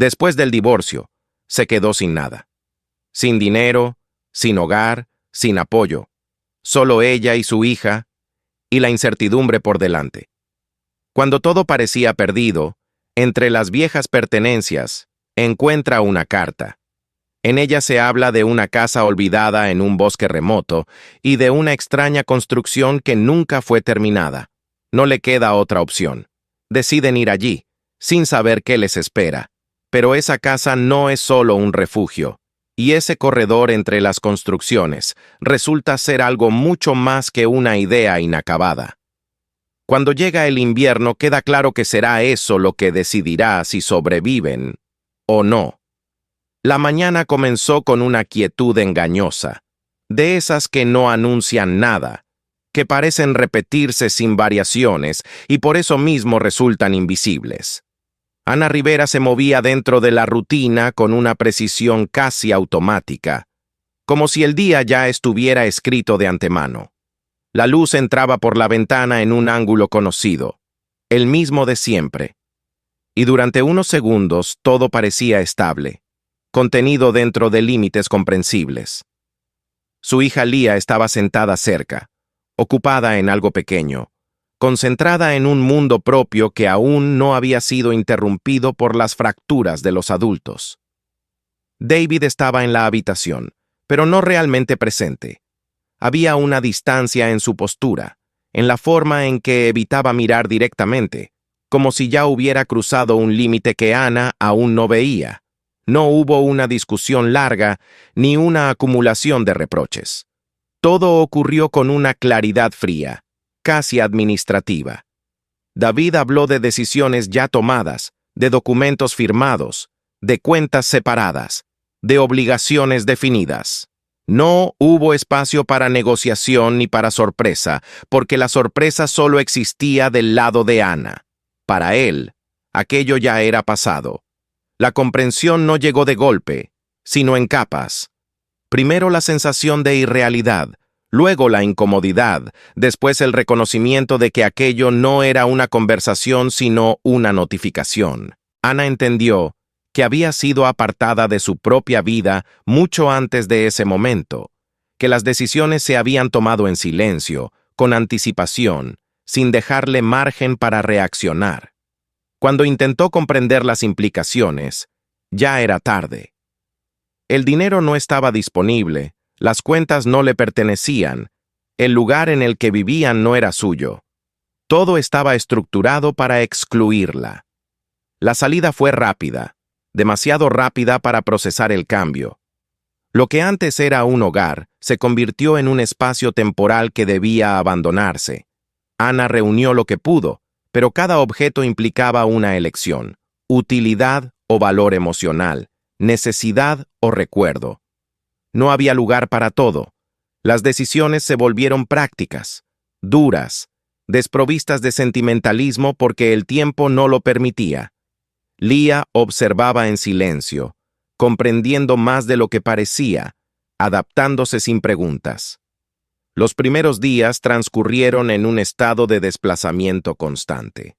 Después del divorcio, se quedó sin nada. Sin dinero, sin hogar, sin apoyo. Solo ella y su hija, y la incertidumbre por delante. Cuando todo parecía perdido, entre las viejas pertenencias, encuentra una carta. En ella se habla de una casa olvidada en un bosque remoto y de una extraña construcción que nunca fue terminada. No le queda otra opción. Deciden ir allí, sin saber qué les espera. Pero esa casa no es solo un refugio, y ese corredor entre las construcciones resulta ser algo mucho más que una idea inacabada. Cuando llega el invierno, queda claro que será eso lo que decidirá si sobreviven o no. La mañana comenzó con una quietud engañosa, de esas que no anuncian nada, que parecen repetirse sin variaciones y por eso mismo resultan invisibles. Ana Rivera se movía dentro de la rutina con una precisión casi automática, como si el día ya estuviera escrito de antemano. La luz entraba por la ventana en un ángulo conocido, el mismo de siempre, y durante unos segundos todo parecía estable, contenido dentro de límites comprensibles. Su hija Lía estaba sentada cerca, ocupada en algo pequeño, concentrada en un mundo propio que aún no había sido interrumpido por las fracturas de los adultos. David estaba en la habitación, pero no realmente presente. Había una distancia en su postura, en la forma en que evitaba mirar directamente, como si ya hubiera cruzado un límite que Ana aún no veía. No hubo una discusión larga ni una acumulación de reproches. Todo ocurrió con una claridad fría, casi administrativa. David habló de decisiones ya tomadas, de documentos firmados, de cuentas separadas, de obligaciones definidas. No hubo espacio para negociación ni para sorpresa, porque la sorpresa solo existía del lado de Ana. Para él, aquello ya era pasado. La comprensión no llegó de golpe, sino en capas. Primero la sensación de irrealidad, luego la incomodidad, después el reconocimiento de que aquello no era una conversación sino una notificación. Ana entendió que había sido apartada de su propia vida mucho antes de ese momento, que las decisiones se habían tomado en silencio, con anticipación, sin dejarle margen para reaccionar. Cuando intentó comprender las implicaciones, ya era tarde. El dinero no estaba disponible, las cuentas no le pertenecían, el lugar en el que vivían no era suyo. Todo estaba estructurado para excluirla. La salida fue rápida, demasiado rápida para procesar el cambio. Lo que antes era un hogar se convirtió en un espacio temporal que debía abandonarse. Ana reunió lo que pudo, pero cada objeto implicaba una elección: utilidad o valor emocional, necesidad o recuerdo. No había lugar para todo. Las decisiones se volvieron prácticas, duras, desprovistas de sentimentalismo porque el tiempo no lo permitía. Lía observaba en silencio, comprendiendo más de lo que parecía, adaptándose sin preguntas. Los primeros días transcurrieron en un estado de desplazamiento constante.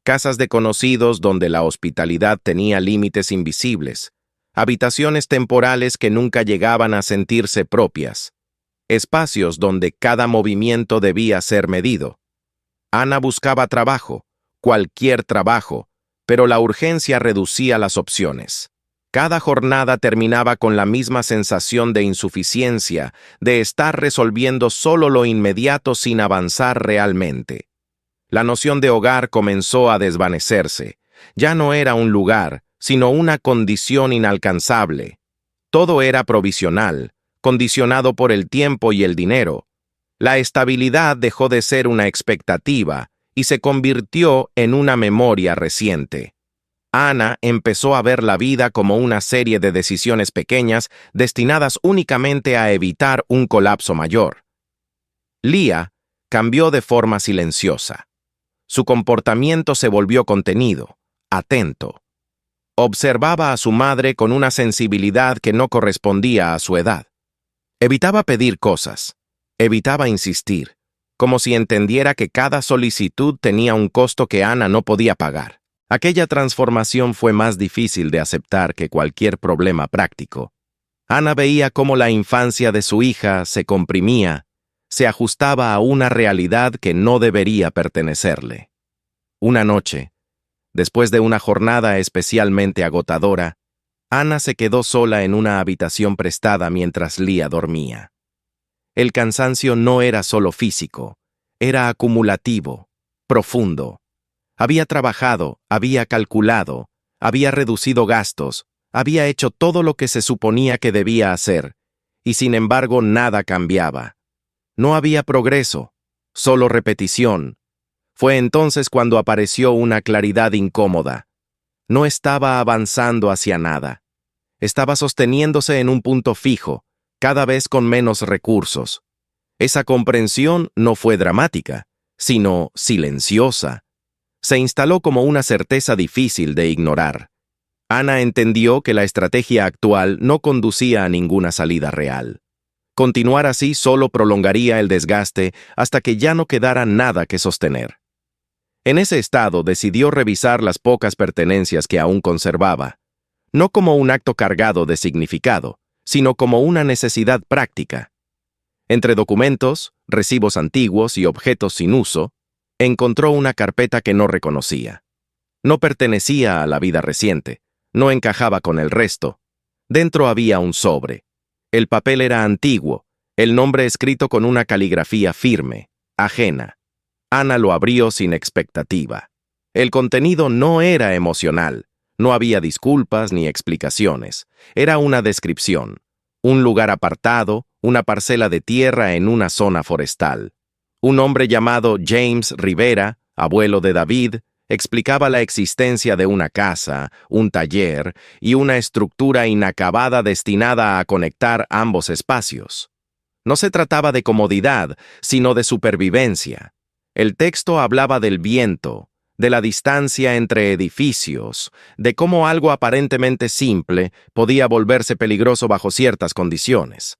Casas de conocidos donde la hospitalidad tenía límites invisibles, habitaciones temporales que nunca llegaban a sentirse propias, espacios donde cada movimiento debía ser medido. Ana buscaba trabajo, cualquier trabajo, pero la urgencia reducía las opciones. Cada jornada terminaba con la misma sensación de insuficiencia, de estar resolviendo solo lo inmediato sin avanzar realmente. La noción de hogar comenzó a desvanecerse. Ya no era un lugar, sino una condición inalcanzable. Todo era provisional, condicionado por el tiempo y el dinero. La estabilidad dejó de ser una expectativa y se convirtió en una memoria reciente. Ana empezó a ver la vida como una serie de decisiones pequeñas destinadas únicamente a evitar un colapso mayor. Lía cambió de forma silenciosa. Su comportamiento se volvió contenido, atento. Observaba a su madre con una sensibilidad que no correspondía a su edad. Evitaba pedir cosas, evitaba insistir, como si entendiera que cada solicitud tenía un costo que Ana no podía pagar. Aquella transformación fue más difícil de aceptar que cualquier problema práctico. Ana veía cómo la infancia de su hija se comprimía, se ajustaba a una realidad que no debería pertenecerle. Una noche, después de una jornada especialmente agotadora, Ana se quedó sola en una habitación prestada mientras Lía dormía. El cansancio no era solo físico, era acumulativo, profundo. Había trabajado, había calculado, había reducido gastos, había hecho todo lo que se suponía que debía hacer, y sin embargo nada cambiaba. No había progreso, solo repetición. Fue entonces cuando apareció una claridad incómoda. No estaba avanzando hacia nada. Estaba sosteniéndose en un punto fijo, cada vez con menos recursos. Esa comprensión no fue dramática, sino silenciosa. Se instaló como una certeza difícil de ignorar. Ana entendió que la estrategia actual no conducía a ninguna salida real. Continuar así solo prolongaría el desgaste hasta que ya no quedara nada que sostener. En ese estado decidió revisar las pocas pertenencias que aún conservaba, no como un acto cargado de significado, sino como una necesidad práctica. Entre documentos, recibos antiguos y objetos sin uso, encontró una carpeta que no reconocía. No pertenecía a la vida reciente, no encajaba con el resto. Dentro había un sobre. El papel era antiguo, el nombre escrito con una caligrafía firme, ajena. Ana lo abrió sin expectativa. El contenido no era emocional, no había disculpas ni explicaciones. Era una descripción. Un lugar apartado, una parcela de tierra en una zona forestal. Un hombre llamado James Rivera, abuelo de David, explicaba la existencia de una casa, un taller y una estructura inacabada destinada a conectar ambos espacios. No se trataba de comodidad, sino de supervivencia. El texto hablaba del viento, de la distancia entre edificios, de cómo algo aparentemente simple podía volverse peligroso bajo ciertas condiciones.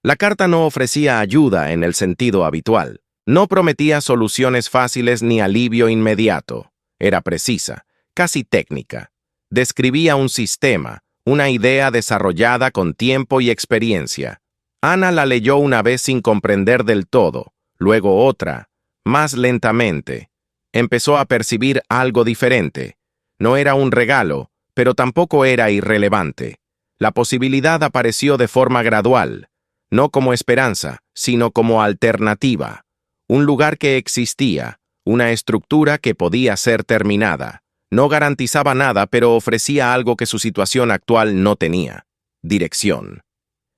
La carta no ofrecía ayuda en el sentido habitual. No prometía soluciones fáciles ni alivio inmediato. Era precisa, casi técnica. Describía un sistema, una idea desarrollada con tiempo y experiencia. Ana la leyó una vez sin comprender del todo, luego otra, más lentamente. Empezó a percibir algo diferente. No era un regalo, pero tampoco era irrelevante. La posibilidad apareció de forma gradual, no como esperanza, sino como alternativa. Un lugar que existía, una estructura que podía ser terminada. No garantizaba nada, pero ofrecía algo que su situación actual no tenía: dirección.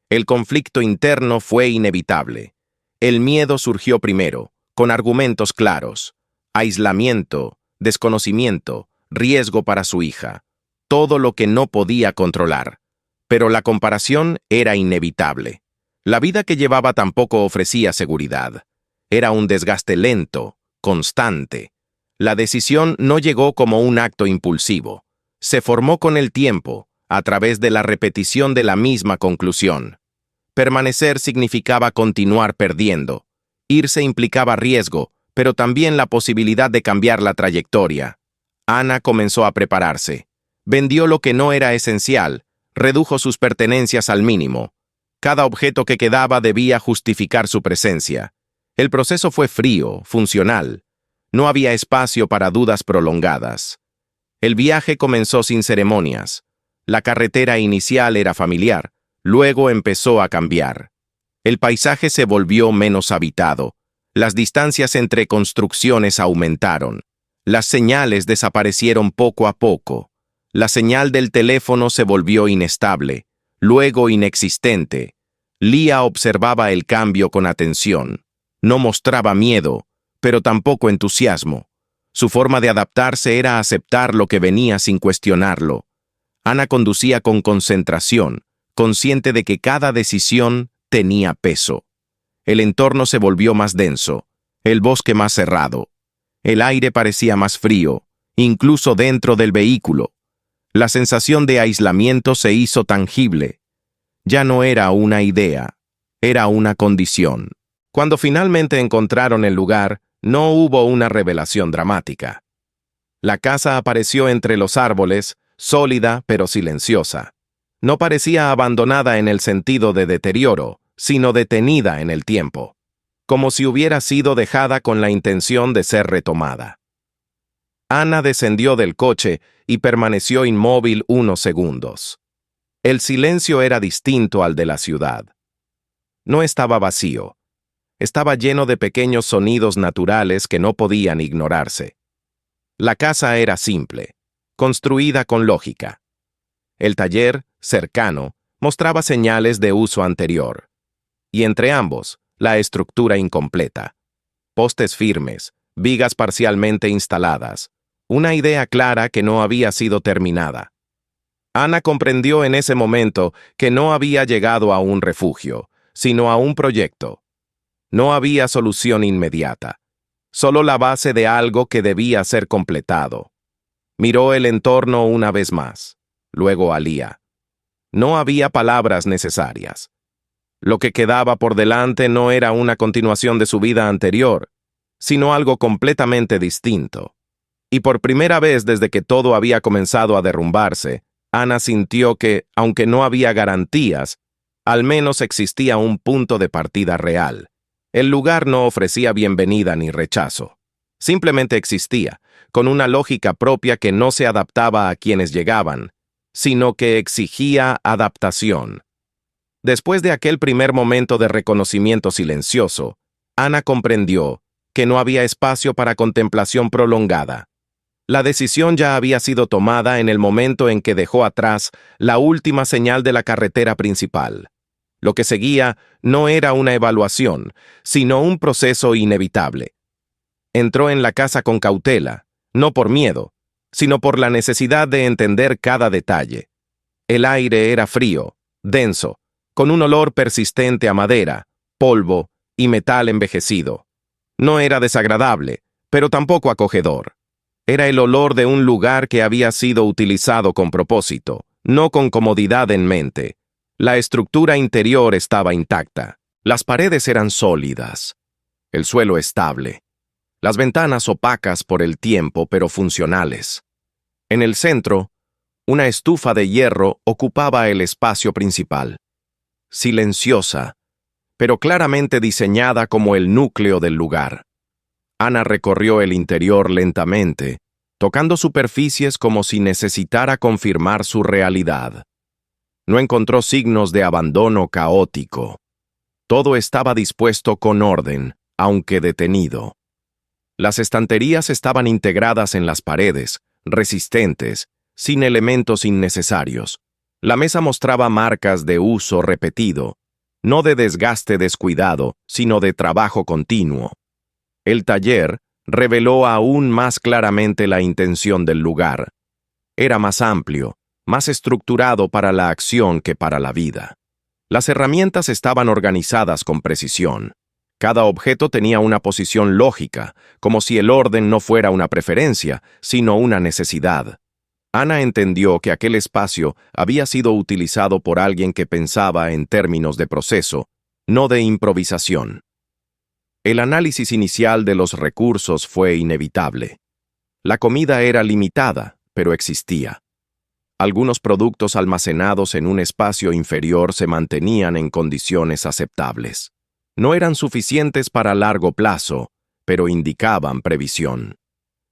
El conflicto interno fue inevitable. El miedo surgió primero, con argumentos claros: aislamiento, desconocimiento, riesgo para su hija, todo lo que no podía controlar. Pero la comparación era inevitable. La vida que llevaba tampoco ofrecía seguridad. Era un desgaste lento, constante. La decisión no llegó como un acto impulsivo. Se formó con el tiempo, a través de la repetición de la misma conclusión. Permanecer significaba continuar perdiendo. Irse implicaba riesgo, pero también la posibilidad de cambiar la trayectoria. Ana comenzó a prepararse. Vendió lo que no era esencial, redujo sus pertenencias al mínimo. Cada objeto que quedaba debía justificar su presencia. El proceso fue frío, funcional. No había espacio para dudas prolongadas. El viaje comenzó sin ceremonias. La carretera inicial era familiar, luego empezó a cambiar. El paisaje se volvió menos habitado. Las distancias entre construcciones aumentaron. Las señales desaparecieron poco a poco. La señal del teléfono se volvió inestable, luego inexistente. Lía observaba el cambio con atención. No mostraba miedo, pero tampoco entusiasmo. Su forma de adaptarse era aceptar lo que venía sin cuestionarlo. Ana conducía con concentración, consciente de que cada decisión tenía peso. El entorno se volvió más denso, el bosque más cerrado. El aire parecía más frío, incluso dentro del vehículo. La sensación de aislamiento se hizo tangible. Ya no era una idea, era una condición. Cuando finalmente encontraron el lugar, no hubo una revelación dramática. La casa apareció entre los árboles, sólida pero silenciosa. No parecía abandonada en el sentido de deterioro, sino detenida en el tiempo, como si hubiera sido dejada con la intención de ser retomada. Ana descendió del coche y permaneció inmóvil unos segundos. El silencio era distinto al de la ciudad. No estaba vacío. Estaba lleno de pequeños sonidos naturales que no podían ignorarse. La casa era simple, construida con lógica. El taller, cercano, mostraba señales de uso anterior. Y entre ambos, la estructura incompleta. Postes firmes, vigas parcialmente instaladas, una idea clara que no había sido terminada. Ana comprendió en ese momento que no había llegado a un refugio, sino a un proyecto. No había solución inmediata, solo la base de algo que debía ser completado. Miró el entorno una vez más, luego a Lía. No había palabras necesarias. Lo que quedaba por delante no era una continuación de su vida anterior, sino algo completamente distinto. Y por primera vez desde que todo había comenzado a derrumbarse, Ana sintió que, aunque no había garantías, al menos existía un punto de partida real. El lugar no ofrecía bienvenida ni rechazo. Simplemente existía, con una lógica propia que no se adaptaba a quienes llegaban, sino que exigía adaptación. Después de aquel primer momento de reconocimiento silencioso, Ana comprendió que no había espacio para contemplación prolongada. La decisión ya había sido tomada en el momento en que dejó atrás la última señal de la carretera principal. Lo que seguía no era una evaluación, sino un proceso inevitable. Entró en la casa con cautela, no por miedo, sino por la necesidad de entender cada detalle. El aire era frío, denso, con un olor persistente a madera, polvo y metal envejecido. No era desagradable, pero tampoco acogedor. Era el olor de un lugar que había sido utilizado con propósito, no con comodidad en mente. La estructura interior estaba intacta. Las paredes eran sólidas, el suelo estable, las ventanas opacas por el tiempo pero funcionales. En el centro, una estufa de hierro ocupaba el espacio principal. Silenciosa, pero claramente diseñada como el núcleo del lugar. Ana recorrió el interior lentamente, tocando superficies como si necesitara confirmar su realidad. No encontró signos de abandono caótico. Todo estaba dispuesto con orden, aunque detenido. Las estanterías estaban integradas en las paredes, resistentes, sin elementos innecesarios. La mesa mostraba marcas de uso repetido, no de desgaste descuidado, sino de trabajo continuo. El taller reveló aún más claramente la intención del lugar. Era más amplio, más estructurado para la acción que para la vida. Las herramientas estaban organizadas con precisión. Cada objeto tenía una posición lógica, como si el orden no fuera una preferencia, sino una necesidad. Ana entendió que aquel espacio había sido utilizado por alguien que pensaba en términos de proceso, no de improvisación. El análisis inicial de los recursos fue inevitable. La comida era limitada, pero existía. Algunos productos almacenados en un espacio inferior se mantenían en condiciones aceptables. No eran suficientes para largo plazo, pero indicaban previsión.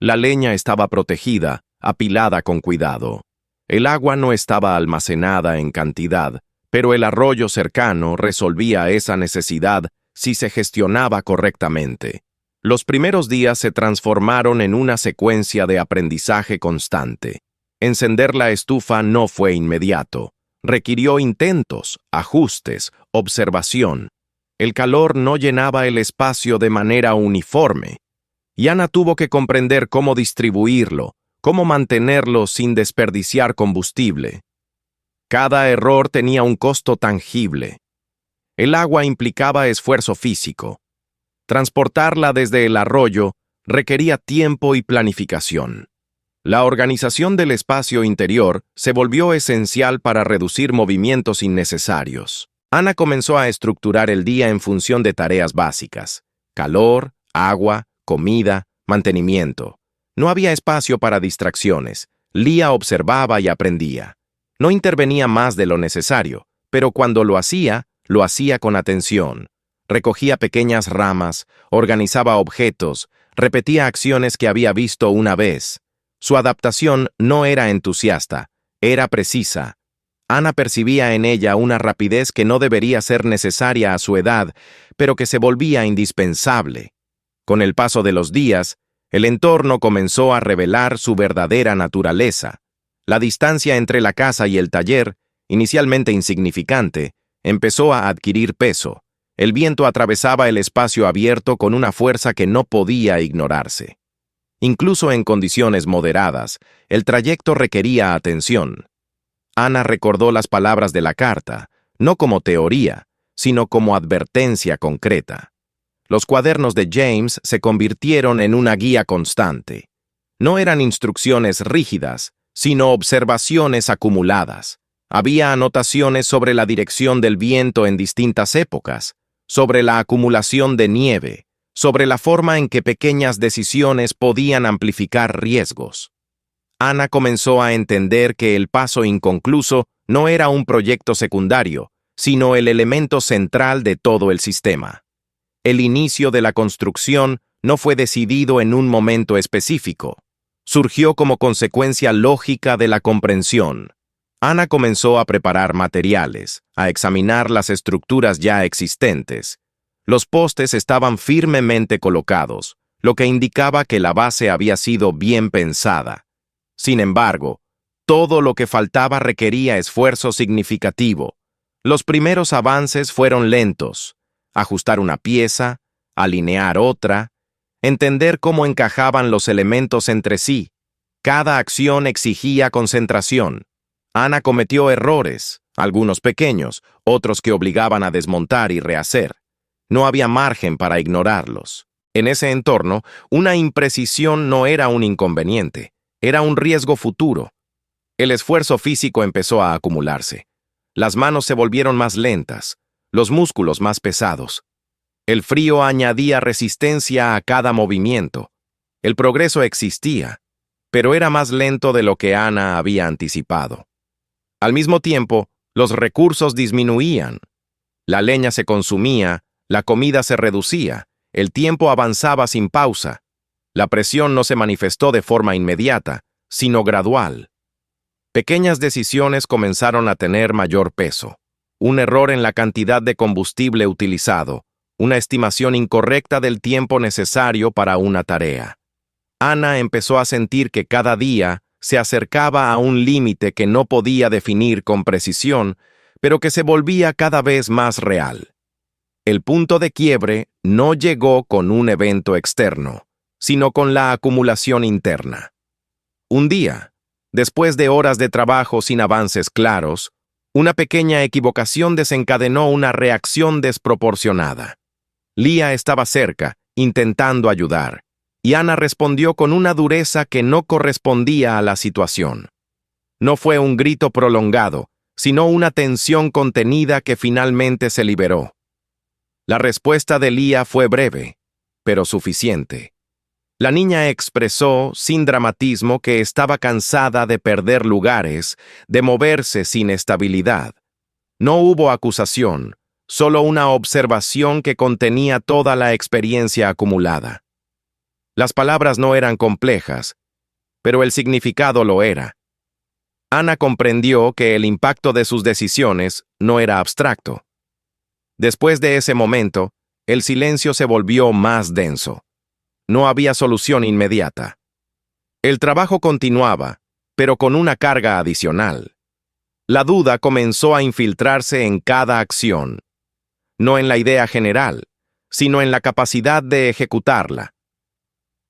La leña estaba protegida, apilada con cuidado. El agua no estaba almacenada en cantidad, pero el arroyo cercano resolvía esa necesidad si se gestionaba correctamente. Los primeros días se transformaron en una secuencia de aprendizaje constante. Encender la estufa no fue inmediato. Requirió intentos, ajustes, observación. El calor no llenaba el espacio de manera uniforme. Y Ana tuvo que comprender cómo distribuirlo, cómo mantenerlo sin desperdiciar combustible. Cada error tenía un costo tangible. El agua implicaba esfuerzo físico. Transportarla desde el arroyo requería tiempo y planificación. La organización del espacio interior se volvió esencial para reducir movimientos innecesarios. Ana comenzó a estructurar el día en función de tareas básicas: calor, agua, comida, mantenimiento. No había espacio para distracciones. Leah observaba y aprendía. No intervenía más de lo necesario, pero cuando lo hacía con atención. Recogía pequeñas ramas, organizaba objetos, repetía acciones que había visto una vez. Su adaptación no era entusiasta, era precisa. Ana percibía en ella una rapidez que no debería ser necesaria a su edad, pero que se volvía indispensable. Con el paso de los días, el entorno comenzó a revelar su verdadera naturaleza. La distancia entre la casa y el taller, inicialmente insignificante, empezó a adquirir peso. El viento atravesaba el espacio abierto con una fuerza que no podía ignorarse. Incluso en condiciones moderadas, el trayecto requería atención. Ana recordó las palabras de la carta, no como teoría, sino como advertencia concreta. Los cuadernos de James se convirtieron en una guía constante. No eran instrucciones rígidas, sino observaciones acumuladas. Había anotaciones sobre la dirección del viento en distintas épocas, sobre la acumulación de nieve, sobre la forma en que pequeñas decisiones podían amplificar riesgos. Ana comenzó a entender que el paso inconcluso no era un proyecto secundario, sino el elemento central de todo el sistema. El inicio de la construcción no fue decidido en un momento específico. Surgió como consecuencia lógica de la comprensión. Ana comenzó a preparar materiales, a examinar las estructuras ya existentes. Los postes estaban firmemente colocados, lo que indicaba que la base había sido bien pensada. Sin embargo, todo lo que faltaba requería esfuerzo significativo. Los primeros avances fueron lentos. Ajustar una pieza, alinear otra, entender cómo encajaban los elementos entre sí. Cada acción exigía concentración. Ana cometió errores, algunos pequeños, otros que obligaban a desmontar y rehacer. No había margen para ignorarlos. En ese entorno, una imprecisión no era un inconveniente, era un riesgo futuro. El esfuerzo físico empezó a acumularse. Las manos se volvieron más lentas, los músculos más pesados. El frío añadía resistencia a cada movimiento. El progreso existía, pero era más lento de lo que Ana había anticipado. Al mismo tiempo, los recursos disminuían. La leña se consumía, la comida se reducía, el tiempo avanzaba sin pausa. La presión no se manifestó de forma inmediata, sino gradual. Pequeñas decisiones comenzaron a tener mayor peso. Un error en la cantidad de combustible utilizado, una estimación incorrecta del tiempo necesario para una tarea. Ana empezó a sentir que cada día se acercaba a un límite que no podía definir con precisión, pero que se volvía cada vez más real. El punto de quiebre no llegó con un evento externo, sino con la acumulación interna. Un día, después de horas de trabajo sin avances claros, una pequeña equivocación desencadenó una reacción desproporcionada. Leah estaba cerca, intentando ayudar, y Ana respondió con una dureza que no correspondía a la situación. No fue un grito prolongado, sino una tensión contenida que finalmente se liberó. La respuesta de Leah fue breve, pero suficiente. La niña expresó, sin dramatismo, que estaba cansada de perder lugares, de moverse sin estabilidad. No hubo acusación, solo una observación que contenía toda la experiencia acumulada. Las palabras no eran complejas, pero el significado lo era. Ana comprendió que el impacto de sus decisiones no era abstracto. Después de ese momento, el silencio se volvió más denso. No había solución inmediata. El trabajo continuaba, pero con una carga adicional. La duda comenzó a infiltrarse en cada acción, no en la idea general, sino en la capacidad de ejecutarla.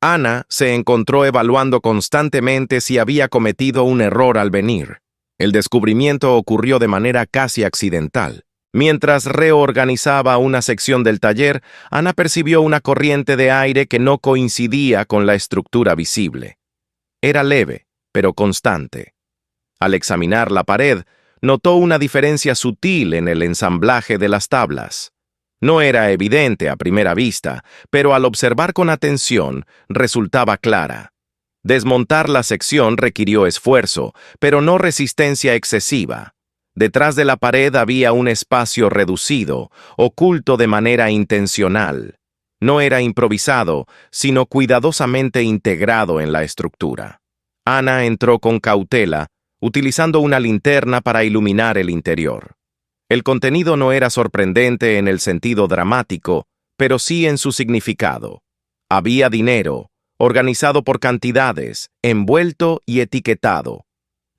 Ana se encontró evaluando constantemente si había cometido un error al venir. El descubrimiento ocurrió de manera casi accidental. Mientras reorganizaba una sección del taller, Ana percibió una corriente de aire que no coincidía con la estructura visible. Era leve, pero constante. Al examinar la pared, notó una diferencia sutil en el ensamblaje de las tablas. No era evidente a primera vista, pero al observar con atención, resultaba clara. Desmontar la sección requirió esfuerzo, pero no resistencia excesiva. Detrás de la pared había un espacio reducido, oculto de manera intencional. No era improvisado, sino cuidadosamente integrado en la estructura. Ana entró con cautela, utilizando una linterna para iluminar el interior. El contenido no era sorprendente en el sentido dramático, pero sí en su significado. Había dinero, organizado por cantidades, envuelto y etiquetado.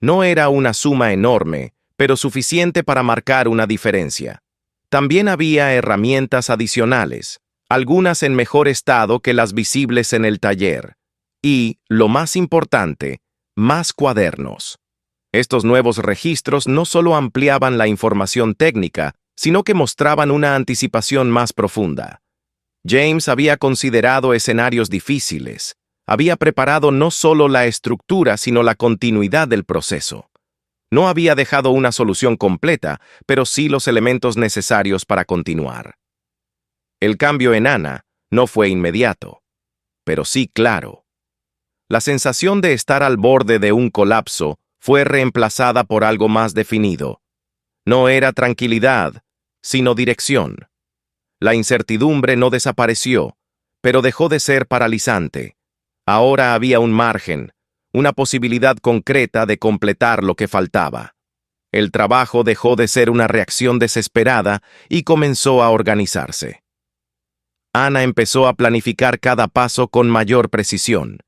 No era una suma enorme, pero suficiente para marcar una diferencia. También había herramientas adicionales, algunas en mejor estado que las visibles en el taller. Y, lo más importante, más cuadernos. Estos nuevos registros no solo ampliaban la información técnica, sino que mostraban una anticipación más profunda. James había considerado escenarios difíciles. Había preparado no solo la estructura, sino la continuidad del proceso. No había dejado una solución completa, pero sí los elementos necesarios para continuar. El cambio en Ana no fue inmediato, pero sí claro. La sensación de estar al borde de un colapso fue reemplazada por algo más definido. No era tranquilidad, sino dirección. La incertidumbre no desapareció, pero dejó de ser paralizante. Ahora había un margen, una posibilidad concreta de completar lo que faltaba. El trabajo dejó de ser una reacción desesperada y comenzó a organizarse. Ana empezó a planificar cada paso con mayor precisión.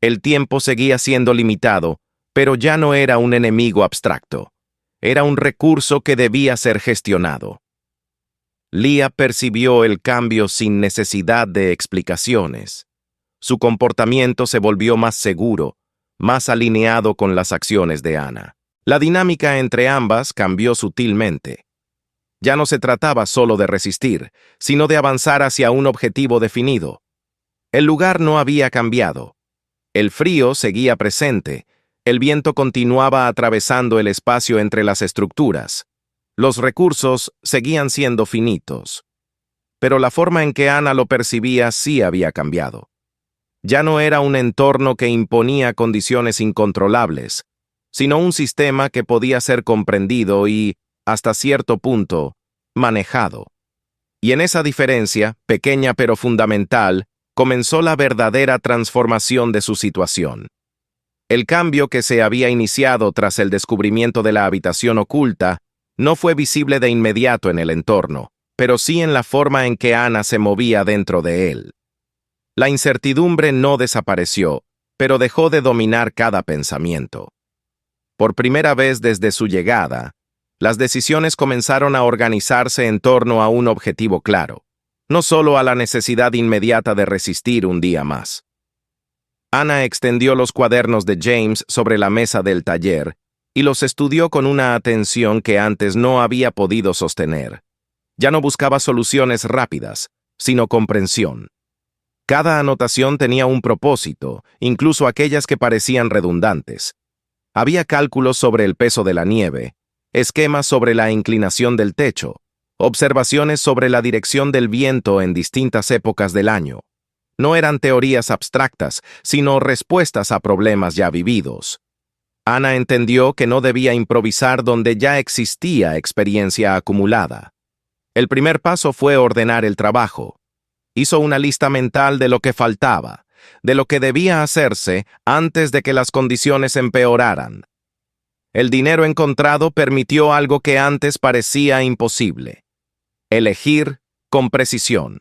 El tiempo seguía siendo limitado, pero ya no era un enemigo abstracto. Era un recurso que debía ser gestionado. Leah percibió el cambio sin necesidad de explicaciones. Su comportamiento se volvió más seguro, más alineado con las acciones de Ana. La dinámica entre ambas cambió sutilmente. Ya no se trataba solo de resistir, sino de avanzar hacia un objetivo definido. El lugar no había cambiado. El frío seguía presente, el viento continuaba atravesando el espacio entre las estructuras. Los recursos seguían siendo finitos. Pero la forma en que Ana lo percibía sí había cambiado. Ya no era un entorno que imponía condiciones incontrolables, sino un sistema que podía ser comprendido y, hasta cierto punto, manejado. Y en esa diferencia, pequeña pero fundamental, comenzó la verdadera transformación de su situación. El cambio que se había iniciado tras el descubrimiento de la habitación oculta no fue visible de inmediato en el entorno, pero sí en la forma en que Ana se movía dentro de él. La incertidumbre no desapareció, pero dejó de dominar cada pensamiento. Por primera vez desde su llegada, las decisiones comenzaron a organizarse en torno a un objetivo claro, no solo a la necesidad inmediata de resistir un día más. Ana extendió los cuadernos de James sobre la mesa del taller y los estudió con una atención que antes no había podido sostener. Ya no buscaba soluciones rápidas, sino comprensión. Cada anotación tenía un propósito, incluso aquellas que parecían redundantes. Había cálculos sobre el peso de la nieve, esquemas sobre la inclinación del techo, observaciones sobre la dirección del viento en distintas épocas del año. No eran teorías abstractas, sino respuestas a problemas ya vividos. Ana entendió que no debía improvisar donde ya existía experiencia acumulada. El primer paso fue ordenar el trabajo. Hizo una lista mental de lo que faltaba, de lo que debía hacerse antes de que las condiciones empeoraran. El dinero encontrado permitió algo que antes parecía imposible: elegir con precisión.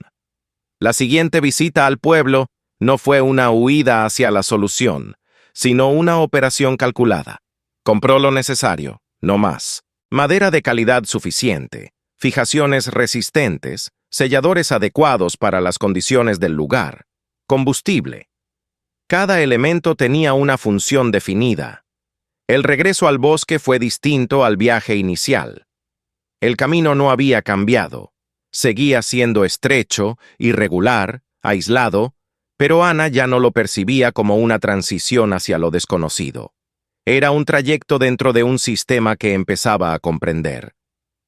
La siguiente visita al pueblo no fue una huida hacia la solución, sino una operación calculada. Compró lo necesario, no más. Madera de calidad suficiente, fijaciones resistentes, selladores adecuados para las condiciones del lugar, combustible. Cada elemento tenía una función definida. El regreso al bosque fue distinto al viaje inicial. El camino no había cambiado. Seguía siendo estrecho, irregular, aislado, pero Ana ya no lo percibía como una transición hacia lo desconocido. Era un trayecto dentro de un sistema que empezaba a comprender.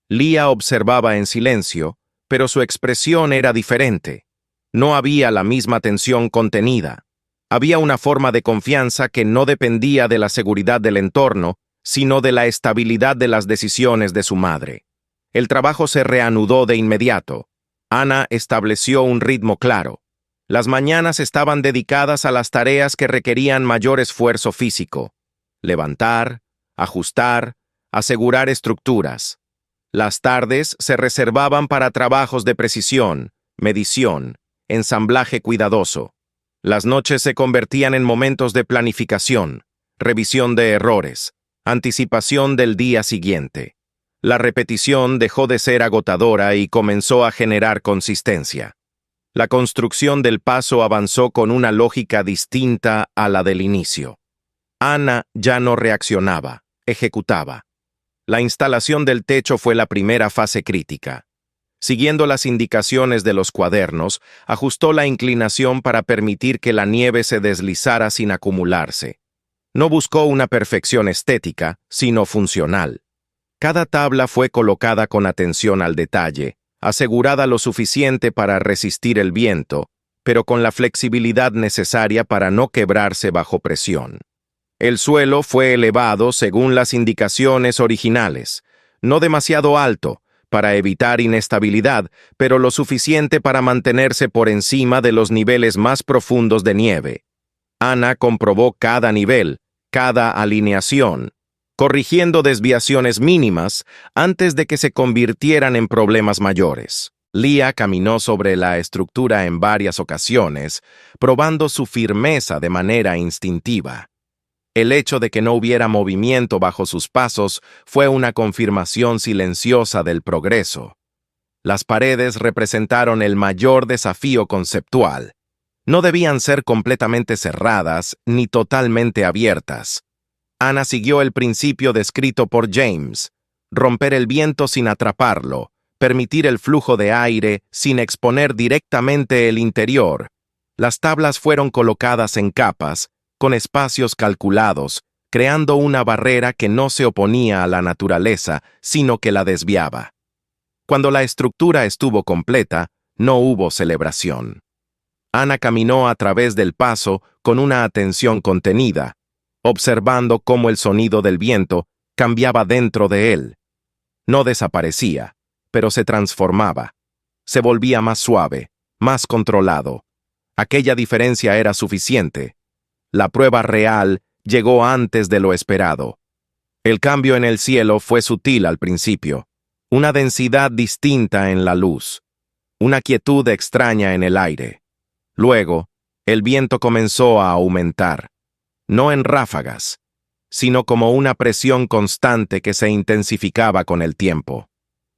Leah observaba en silencio, pero su expresión era diferente. No había la misma tensión contenida. Había una forma de confianza que no dependía de la seguridad del entorno, sino de la estabilidad de las decisiones de su madre. El trabajo se reanudó de inmediato. Ana estableció un ritmo claro. Las mañanas estaban dedicadas a las tareas que requerían mayor esfuerzo físico: levantar, ajustar, asegurar estructuras. Las tardes se reservaban para trabajos de precisión, medición, ensamblaje cuidadoso. Las noches se convertían en momentos de planificación, revisión de errores, anticipación del día siguiente. La repetición dejó de ser agotadora y comenzó a generar consistencia. La construcción del paso avanzó con una lógica distinta a la del inicio. Ana ya no reaccionaba, ejecutaba. La instalación del techo fue la primera fase crítica. Siguiendo las indicaciones de los cuadernos, ajustó la inclinación para permitir que la nieve se deslizara sin acumularse. No buscó una perfección estética, sino funcional. Cada tabla fue colocada con atención al detalle, asegurada lo suficiente para resistir el viento, pero con la flexibilidad necesaria para no quebrarse bajo presión. El suelo fue elevado según las indicaciones originales, no demasiado alto, para evitar inestabilidad, pero lo suficiente para mantenerse por encima de los niveles más profundos de nieve. Ana comprobó cada nivel, cada alineación, corrigiendo desviaciones mínimas antes de que se convirtieran en problemas mayores. Leah caminó sobre la estructura en varias ocasiones, probando su firmeza de manera instintiva. El hecho de que no hubiera movimiento bajo sus pasos fue una confirmación silenciosa del progreso. Las paredes representaron el mayor desafío conceptual. No debían ser completamente cerradas ni totalmente abiertas. Ana siguió el principio descrito por James: romper el viento sin atraparlo, permitir el flujo de aire sin exponer directamente el interior. Las tablas fueron colocadas en capas, con espacios calculados, creando una barrera que no se oponía a la naturaleza, sino que la desviaba. Cuando la estructura estuvo completa, no hubo celebración. Ana caminó a través del paso con una atención contenida, observando cómo el sonido del viento cambiaba dentro de él. No desaparecía, pero se transformaba. Se volvía más suave, más controlado. Aquella diferencia era suficiente. La prueba real llegó antes de lo esperado. El cambio en el cielo fue sutil al principio, una densidad distinta en la luz, una quietud extraña en el aire. Luego, el viento comenzó a aumentar, no en ráfagas, sino como una presión constante que se intensificaba con el tiempo.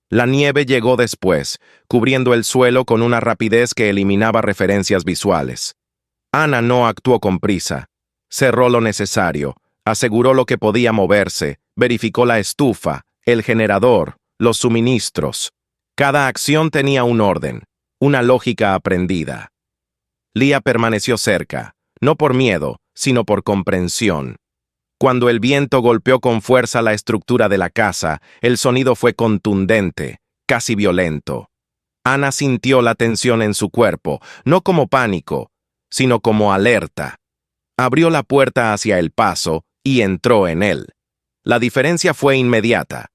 La nieve llegó después, cubriendo el suelo con una rapidez que eliminaba referencias visuales. Ana no actuó con prisa. Cerró lo necesario, aseguró lo que podía moverse, verificó la estufa, el generador, los suministros. Cada acción tenía un orden, una lógica aprendida. Leah permaneció cerca, no por miedo, sino por comprensión. Cuando el viento golpeó con fuerza la estructura de la casa, el sonido fue contundente, casi violento. Ana sintió la tensión en su cuerpo, no como pánico, sino como alerta. Abrió la puerta hacia el paso y entró en él. La diferencia fue inmediata.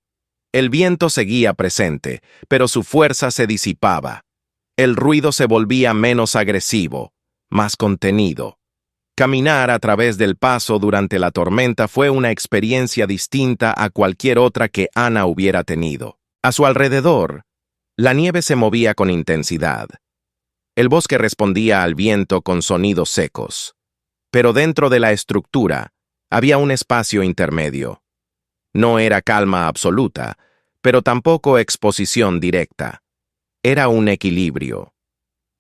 El viento seguía presente, pero su fuerza se disipaba. El ruido se volvía menos agresivo, más contenido. Caminar a través del paso durante la tormenta fue una experiencia distinta a cualquier otra que Ana hubiera tenido. A su alrededor, la nieve se movía con intensidad. El bosque respondía al viento con sonidos secos. Pero dentro de la estructura había un espacio intermedio. No era calma absoluta, pero tampoco exposición directa. Era un equilibrio.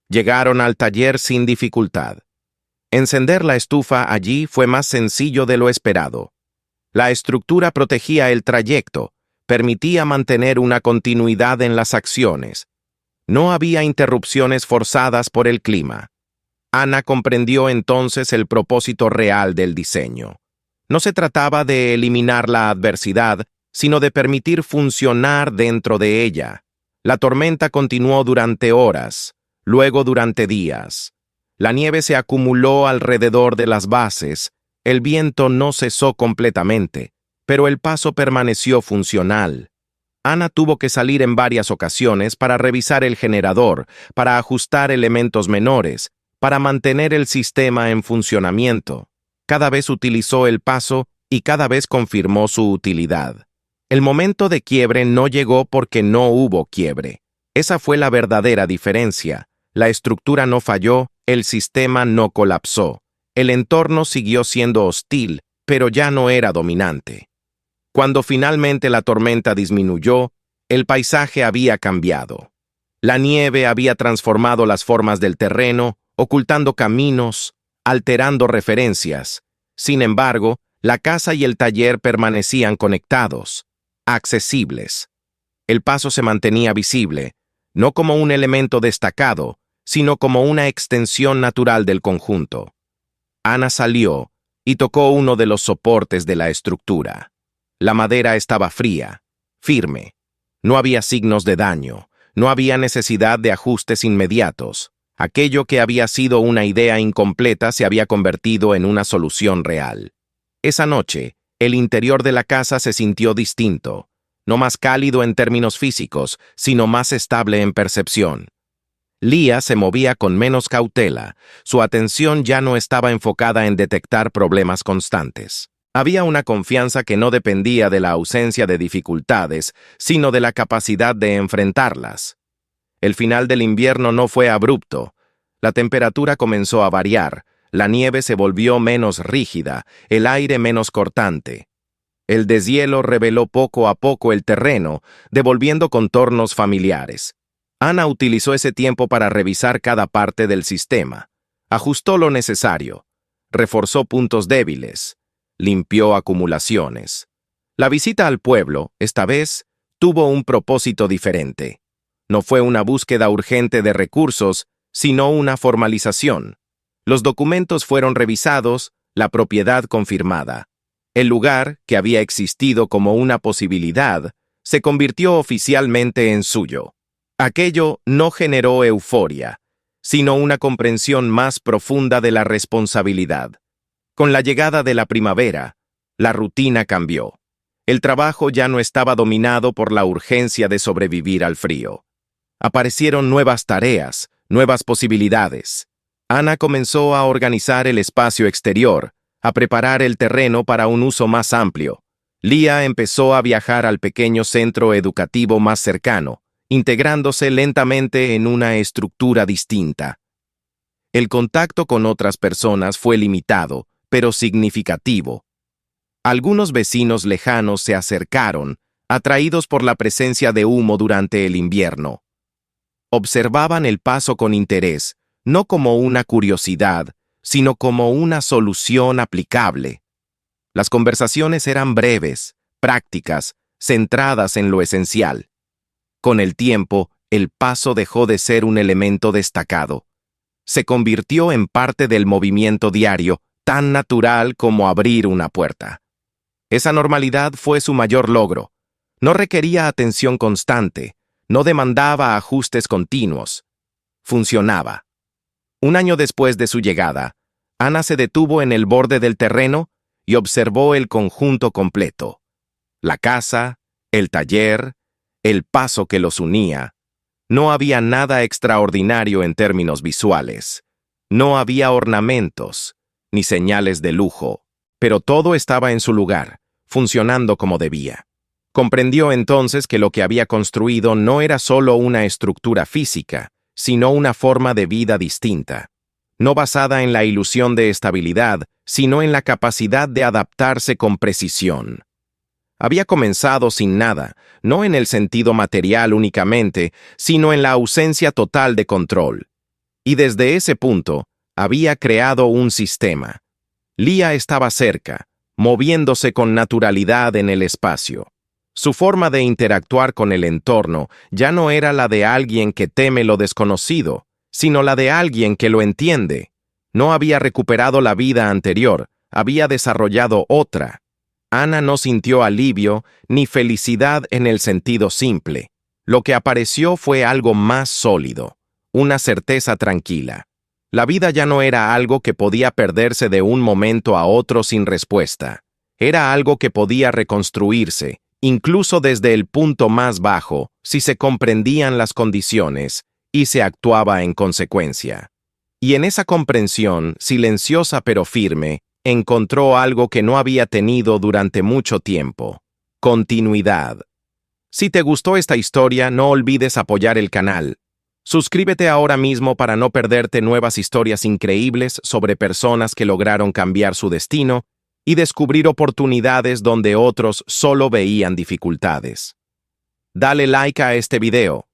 Llegaron al taller sin dificultad. Encender la estufa allí fue más sencillo de lo esperado. La estructura protegía el trayecto, permitía mantener una continuidad en las acciones. No había interrupciones forzadas por el clima. Ana comprendió entonces el propósito real del diseño. No se trataba de eliminar la adversidad, sino de permitir funcionar dentro de ella. La tormenta continuó durante horas, luego durante días. La nieve se acumuló alrededor de las bases, el viento no cesó completamente, pero el paso permaneció funcional. Ana tuvo que salir en varias ocasiones para revisar el generador, para ajustar elementos menores, para mantener el sistema en funcionamiento. Cada vez utilizó el paso y cada vez confirmó su utilidad. El momento de quiebre no llegó porque no hubo quiebre. Esa fue la verdadera diferencia. La estructura no falló, el sistema no colapsó. El entorno siguió siendo hostil, pero ya no era dominante. Cuando finalmente la tormenta disminuyó, el paisaje había cambiado. La nieve había transformado las formas del terreno, ocultando caminos, alterando referencias. Sin embargo, la casa y el taller permanecían conectados, accesibles. El paso se mantenía visible, no como un elemento destacado, sino como una extensión natural del conjunto. Ana salió y tocó uno de los soportes de la estructura. La madera estaba fría, firme. No había signos de daño, no había necesidad de ajustes inmediatos. Aquello que había sido una idea incompleta se había convertido en una solución real. Esa noche, el interior de la casa se sintió distinto, no más cálido en términos físicos, sino más estable en percepción. Lía se movía con menos cautela, su atención ya no estaba enfocada en detectar problemas constantes. Había una confianza que no dependía de la ausencia de dificultades, sino de la capacidad de enfrentarlas. El final del invierno no fue abrupto. La temperatura comenzó a variar, la nieve se volvió menos rígida, el aire menos cortante. El deshielo reveló poco a poco el terreno, devolviendo contornos familiares. Ana utilizó ese tiempo para revisar cada parte del sistema. Ajustó lo necesario, reforzó puntos débiles, limpió acumulaciones. La visita al pueblo, esta vez, tuvo un propósito diferente. No fue una búsqueda urgente de recursos, sino una formalización. Los documentos fueron revisados, la propiedad confirmada. El lugar, que había existido como una posibilidad, se convirtió oficialmente en suyo. Aquello no generó euforia, sino una comprensión más profunda de la responsabilidad. Con la llegada de la primavera, la rutina cambió. El trabajo ya no estaba dominado por la urgencia de sobrevivir al frío. Aparecieron nuevas tareas, nuevas posibilidades. Ana comenzó a organizar el espacio exterior, a preparar el terreno para un uso más amplio. Lía empezó a viajar al pequeño centro educativo más cercano, integrándose lentamente en una estructura distinta. El contacto con otras personas fue limitado, pero significativo. Algunos vecinos lejanos se acercaron, atraídos por la presencia de humo durante el invierno. Observaban el paso con interés, no como una curiosidad, sino como una solución aplicable. Las conversaciones eran breves, prácticas, centradas en lo esencial. Con el tiempo, el paso dejó de ser un elemento destacado. Se convirtió en parte del movimiento diario, tan natural como abrir una puerta. Esa normalidad fue su mayor logro. No requería atención constante, no demandaba ajustes continuos. Funcionaba. Un año después de su llegada, Ana se detuvo en el borde del terreno y observó el conjunto completo. La casa, el taller, el paso que los unía. No había nada extraordinario en términos visuales. No había ornamentos, ni señales de lujo, pero todo estaba en su lugar, funcionando como debía. Comprendió entonces que lo que había construido no era solo una estructura física, sino una forma de vida distinta, no basada en la ilusión de estabilidad, sino en la capacidad de adaptarse con precisión. Había comenzado sin nada, no en el sentido material únicamente, sino en la ausencia total de control. Y desde ese punto, había creado un sistema. Lía estaba cerca, moviéndose con naturalidad en el espacio. Su forma de interactuar con el entorno ya no era la de alguien que teme lo desconocido, sino la de alguien que lo entiende. No había recuperado la vida anterior, había desarrollado otra. Ana no sintió alivio ni felicidad en el sentido simple. Lo que apareció fue algo más sólido, una certeza tranquila. La vida ya no era algo que podía perderse de un momento a otro sin respuesta. Era algo que podía reconstruirse, incluso desde el punto más bajo, si se comprendían las condiciones y se actuaba en consecuencia. Y en esa comprensión, silenciosa pero firme, encontró algo que no había tenido durante mucho tiempo: continuidad. Si te gustó esta historia, no olvides apoyar el canal. Suscríbete ahora mismo para no perderte nuevas historias increíbles sobre personas que lograron cambiar su destino y descubrir oportunidades donde otros solo veían dificultades. Dale like a este video.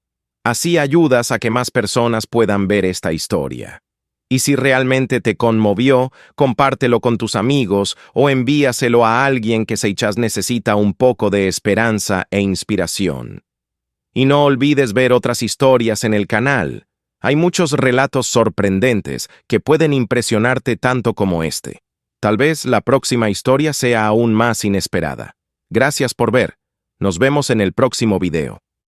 Así ayudas a que más personas puedan ver esta historia. Y si realmente te conmovió, compártelo con tus amigos o envíaselo a alguien que quizás necesita un poco de esperanza e inspiración. Y no olvides ver otras historias en el canal. Hay muchos relatos sorprendentes que pueden impresionarte tanto como este. Tal vez la próxima historia sea aún más inesperada. Gracias por ver. Nos vemos en el próximo video.